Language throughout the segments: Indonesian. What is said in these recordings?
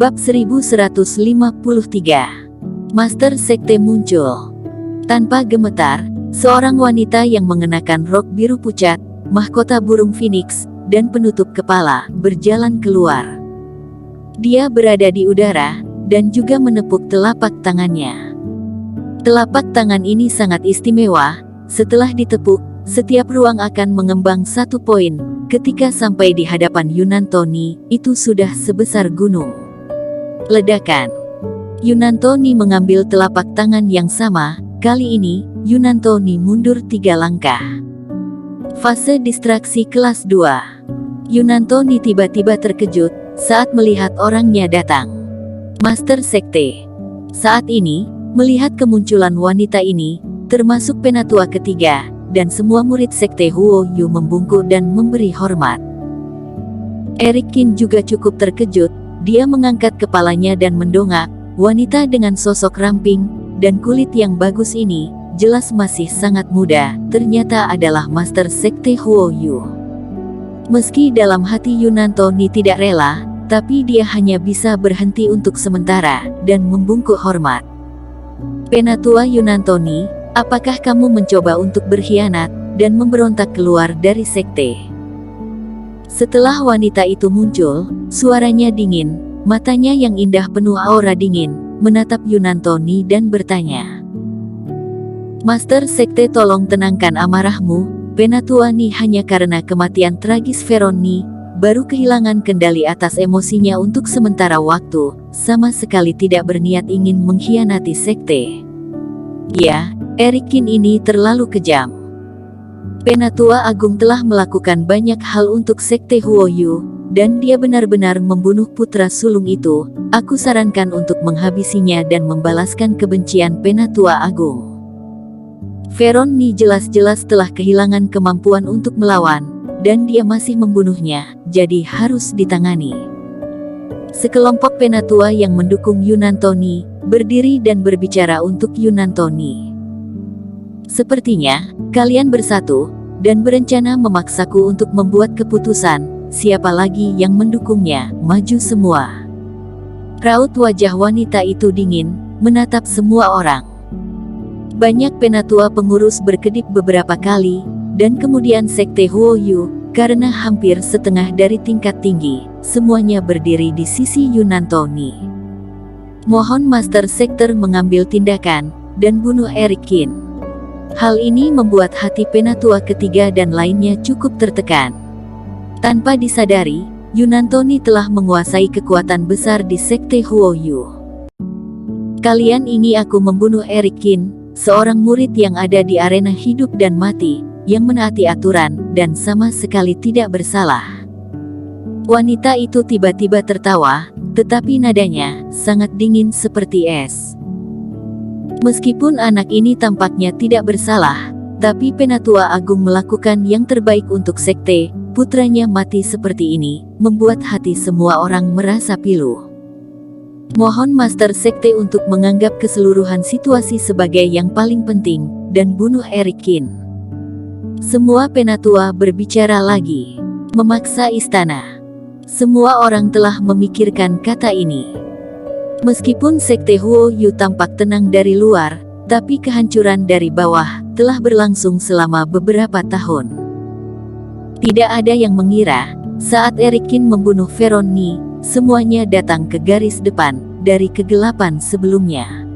Bab 1153. Master Sekte muncul. Tanpa gemetar, seorang wanita yang mengenakan rok biru pucat, mahkota burung phoenix, dan penutup kepala, berjalan keluar. Dia berada di udara, dan juga menepuk telapak tangannya. Telapak tangan ini sangat istimewa. Setelah ditepuk, setiap ruang akan mengembang 1 poin. Ketika sampai di hadapan Yunantoni, itu sudah sebesar gunung. Ledakan. Yunantoni mengambil telapak tangan yang sama. Kali ini, Yunantoni mundur 3 langkah. Fase distraksi kelas 2. Yunantoni tiba-tiba terkejut saat melihat orangnya datang. Master Sekte. Saat ini, melihat kemunculan wanita ini, termasuk penatua ketiga, dan semua murid Sekte Huo Yu membungkuk dan memberi hormat. Eric Qin juga cukup terkejut. Dia mengangkat kepalanya dan mendongak. Wanita dengan sosok ramping dan kulit yang bagus ini, jelas masih sangat muda, ternyata adalah Master Sekte Huo Yu. Meski dalam hati Yunantoni tidak rela, tapi dia hanya bisa berhenti untuk sementara, dan membungkuk hormat. Penatua Yunantoni, apakah kamu mencoba untuk berkhianat, dan memberontak keluar dari sekte? Setelah wanita itu muncul, suaranya dingin, matanya yang indah penuh aura dingin, menatap Yunantoni dan bertanya. Master Sekte, tolong tenangkan amarahmu. Penatua Ni hanya karena kematian tragis Veron Ni, baru kehilangan kendali atas emosinya untuk sementara waktu, sama sekali tidak berniat ingin mengkhianati sekte. Ya, Eric Qin ini terlalu kejam. Penatua Agung telah melakukan banyak hal untuk Sekte Huo Yu, dan dia benar-benar membunuh putra sulung itu. Aku sarankan untuk menghabisinya dan membalaskan kebencian Penatua Agung. Veron Ni jelas-jelas telah kehilangan kemampuan untuk melawan, dan dia masih membunuhnya, jadi harus ditangani. Sekelompok penatua yang mendukung Yunantoni, berdiri dan berbicara untuk Yunantoni. Sepertinya, kalian bersatu, dan berencana memaksaku untuk membuat keputusan. Siapa lagi yang mendukungnya? Maju semua. Raut wajah wanita itu dingin, menatap semua orang. Banyak penatua pengurus berkedip beberapa kali, dan kemudian Sekte Huo Yu, karena hampir setengah dari tingkat tinggi, semuanya berdiri di sisi Yunantoni. Mohon Master Sekte mengambil tindakan, dan bunuh Eric Qin. Hal ini membuat hati penatua ketiga dan lainnya cukup tertekan. Tanpa disadari, Yunantoni telah menguasai kekuatan besar di Sekte Huo Yu. Kalian ingin aku membunuh Eric Qin, seorang murid yang ada di arena hidup dan mati, yang menaati aturan, dan sama sekali tidak bersalah. Wanita itu tiba-tiba tertawa, tetapi nadanya sangat dingin seperti es. Meskipun anak ini tampaknya tidak bersalah, tapi Penatua Agung melakukan yang terbaik untuk sekte. Putranya mati seperti ini, membuat hati semua orang merasa pilu. Mohon Master Sekte untuk menganggap keseluruhan situasi sebagai yang paling penting, dan bunuh Eric Qin. Semua penatua berbicara lagi. Memaksa istana. Semua orang telah memikirkan kata ini. Meskipun Sekte Huo Yu tampak tenang dari luar, tapi kehancuran dari bawah telah berlangsung selama beberapa tahun. Tidak ada yang mengira, saat Eric Qin membunuh Veron Ni, semuanya datang ke garis depan, dari kegelapan sebelumnya.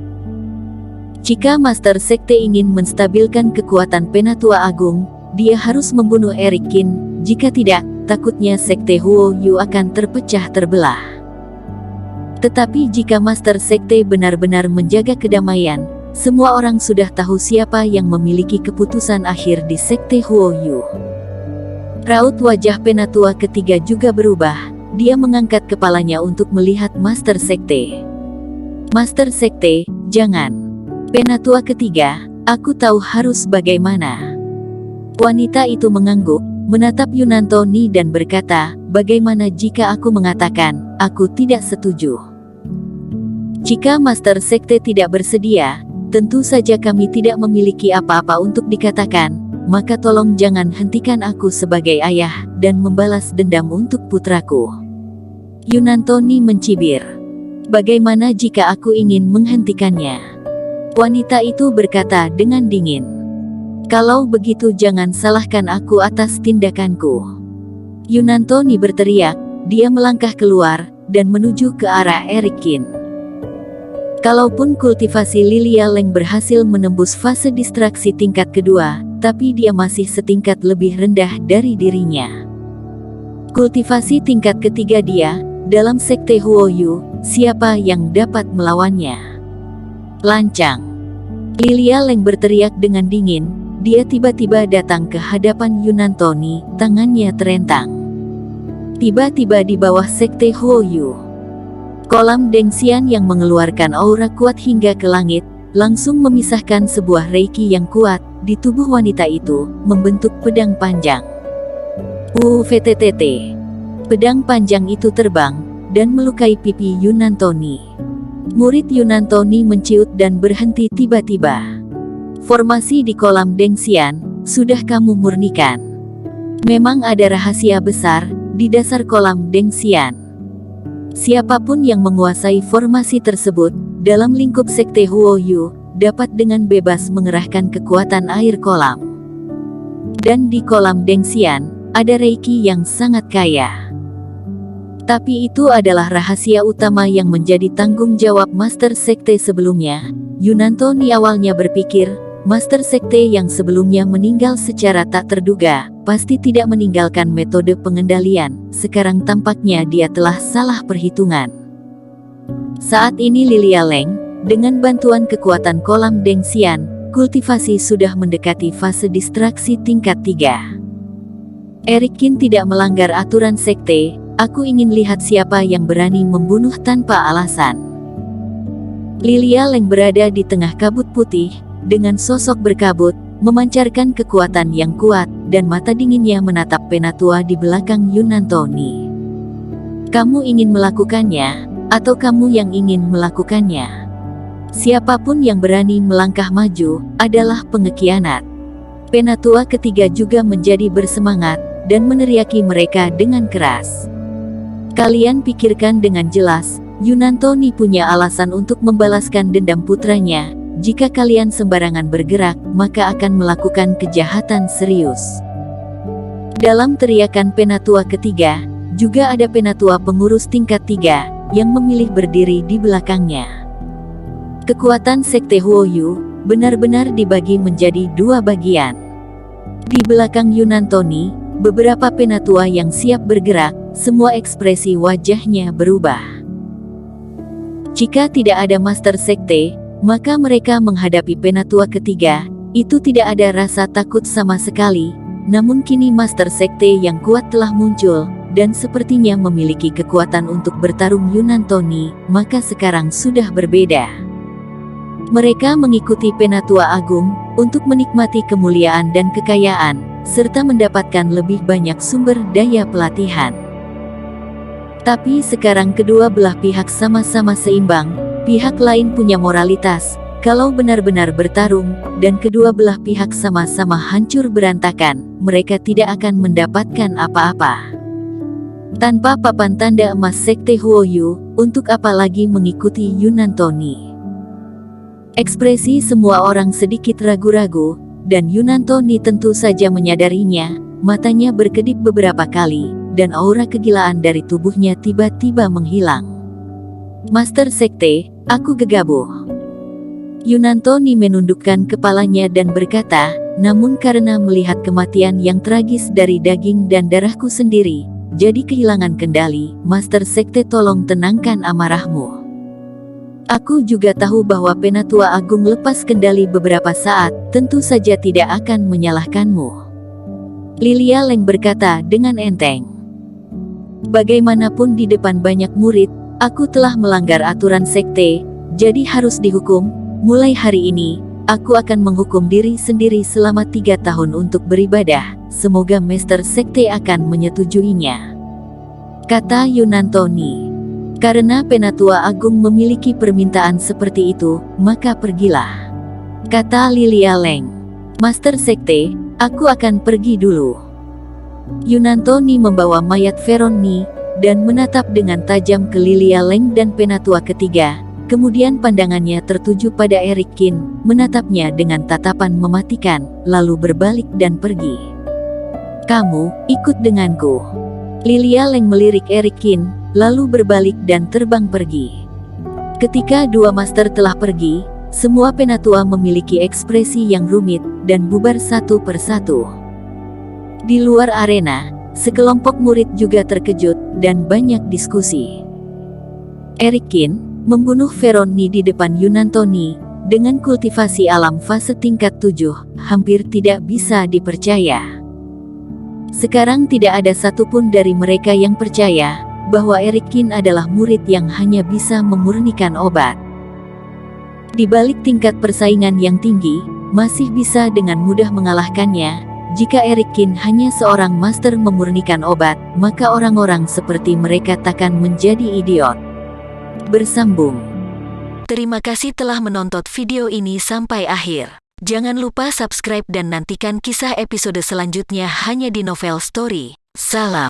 Jika Master Sekte ingin menstabilkan kekuatan Penatua Agung, dia harus membunuh Eric Qin. Jika tidak, takutnya Sekte Huo Yu akan terpecah terbelah. Tetapi jika Master Sekte benar-benar menjaga kedamaian, semua orang sudah tahu siapa yang memiliki keputusan akhir di Sekte Huo Yu. Raut wajah penatua ketiga juga berubah. Dia mengangkat kepalanya untuk melihat Master Sekte. Master Sekte, jangan. Penatua ketiga, aku tahu harus bagaimana. Wanita itu mengangguk, menatap Yunantoni dan berkata, bagaimana jika aku mengatakan, aku tidak setuju? Jika Master Sekte tidak bersedia, tentu saja kami tidak memiliki apa-apa untuk dikatakan, maka tolong jangan hentikan aku sebagai ayah, dan membalas dendam untuk putraku. Yunantoni mencibir. Bagaimana jika aku ingin menghentikannya? Wanita itu berkata dengan dingin. Kalau begitu jangan salahkan aku atas tindakanku. Yunantoni berteriak, dia melangkah keluar, dan menuju ke arah Erikin. Kalaupun kultivasi Lilia Leng berhasil menembus fase distraksi tingkat kedua, tapi dia masih setingkat lebih rendah dari dirinya. Kultivasi tingkat ketiga dia, dalam sekte Huoyu, siapa yang dapat melawannya? Lancang. Lilia Leng berteriak dengan dingin, dia tiba-tiba datang ke hadapan Yunantoni, tangannya terentang. Tiba-tiba di bawah sekte Huoyu. Kolam Dengxian yang mengeluarkan aura kuat hingga ke langit, langsung memisahkan sebuah reiki yang kuat di tubuh wanita itu, membentuk pedang panjang. VTTT. Pedang panjang itu terbang, dan melukai pipi Yunantoni. Murid Yunantoni menciut dan berhenti tiba-tiba. Formasi di kolam Dengxian, sudah kamu murnikan. Memang ada rahasia besar di dasar kolam Dengxian. Siapapun yang menguasai formasi tersebut, dalam lingkup sekte Huoyu, dapat dengan bebas mengerahkan kekuatan air kolam. Dan di kolam Dengxian, ada reiki yang sangat kaya. Tapi itu adalah rahasia utama yang menjadi tanggung jawab Master Sekte sebelumnya. Yunantoni awalnya berpikir, Master Sekte yang sebelumnya meninggal secara tak terduga, pasti tidak meninggalkan metode pengendalian. Sekarang tampaknya dia telah salah perhitungan. Saat ini Lilia Leng, dengan bantuan kekuatan kolam Dengxian, kultivasi sudah mendekati fase distraksi tingkat 3. Erikin tidak melanggar aturan sekte, aku ingin lihat siapa yang berani membunuh tanpa alasan. Lilia Leng berada di tengah kabut putih, dengan sosok berkabut, memancarkan kekuatan yang kuat, dan mata dinginnya menatap penatua di belakang Yunantoni. Kamu ingin melakukannya, atau kamu yang ingin melakukannya? Siapapun yang berani melangkah maju, adalah pengkhianat. Penatua ketiga juga menjadi bersemangat, dan meneriaki mereka dengan keras. Kalian pikirkan dengan jelas, Yunantoni punya alasan untuk membalaskan dendam putranya. Jika kalian sembarangan bergerak, maka akan melakukan kejahatan serius. Dalam teriakan penatua ketiga, juga ada penatua pengurus tingkat 3, yang memilih berdiri di belakangnya. Kekuatan sekte Huoyu, benar-benar dibagi menjadi dua bagian. Di belakang Yunantoni, beberapa penatua yang siap bergerak, semua ekspresi wajahnya berubah. Jika tidak ada Master Sekte, maka mereka menghadapi penatua ketiga, itu tidak ada rasa takut sama sekali. Namun kini Master Sekte yang kuat telah muncul, dan sepertinya memiliki kekuatan untuk bertarung Yunantoni, maka sekarang sudah berbeda. Mereka mengikuti penatua agung, untuk menikmati kemuliaan dan kekayaan, serta mendapatkan lebih banyak sumber daya pelatihan. Tapi sekarang kedua belah pihak sama-sama seimbang. Pihak lain punya moralitas, kalau benar-benar bertarung, dan kedua belah pihak sama-sama hancur berantakan, mereka tidak akan mendapatkan apa-apa. Tanpa papan tanda emas sekte Huoyu, untuk apa lagi mengikuti Yunantoni? Ekspresi semua orang sedikit ragu-ragu, dan Yunantoni tentu saja menyadarinya, matanya berkedip beberapa kali, dan aura kegilaan dari tubuhnya tiba-tiba menghilang. Master Sekte, aku gegabah. Yunantoni menundukkan kepalanya dan berkata, namun karena melihat kematian yang tragis dari daging dan darahku sendiri, jadi kehilangan kendali. Master Sekte, tolong tenangkan amarahmu. Aku juga tahu bahwa Penatua Agung lepas kendali beberapa saat, tentu saja tidak akan menyalahkanmu. Lilia Leng berkata dengan enteng. Bagaimanapun di depan banyak murid, aku telah melanggar aturan sekte, jadi harus dihukum. Mulai hari ini, aku akan menghukum diri sendiri selama 3 tahun untuk beribadah. Semoga Master Sekte akan menyetujuinya, kata Yunantoni. Karena Penatua Agung memiliki permintaan seperti itu, maka pergilah, kata Lilia Leng. Master Sekte, aku akan pergi dulu. Yunantoni membawa mayat Veroni, dan menatap dengan tajam ke Lilia Leng dan penatua ketiga. Kemudian pandangannya tertuju pada Eric Kin, menatapnya dengan tatapan mematikan, lalu berbalik dan pergi. "Kamu, ikut denganku." Lilia Leng melirik Eric Kin, lalu berbalik dan terbang pergi. Ketika dua master telah pergi, semua penatua memiliki ekspresi yang rumit, dan bubar satu persatu. Di luar arena, sekelompok murid juga terkejut, dan banyak diskusi. Eric Kin membunuh Veroni di depan Yunantoni, dengan kultivasi alam fase tingkat 7, hampir tidak bisa dipercaya. Sekarang tidak ada satupun dari mereka yang percaya, bahwa Eric Kin adalah murid yang hanya bisa memurnikan obat. Di balik tingkat persaingan yang tinggi, masih bisa dengan mudah mengalahkannya. Jika Eric Kin hanya seorang master memurnikan obat, maka orang-orang seperti mereka takkan menjadi idiot. Bersambung. Terima kasih telah menonton video ini sampai akhir. Jangan lupa subscribe dan nantikan kisah episode selanjutnya hanya di Novel Story. Salam.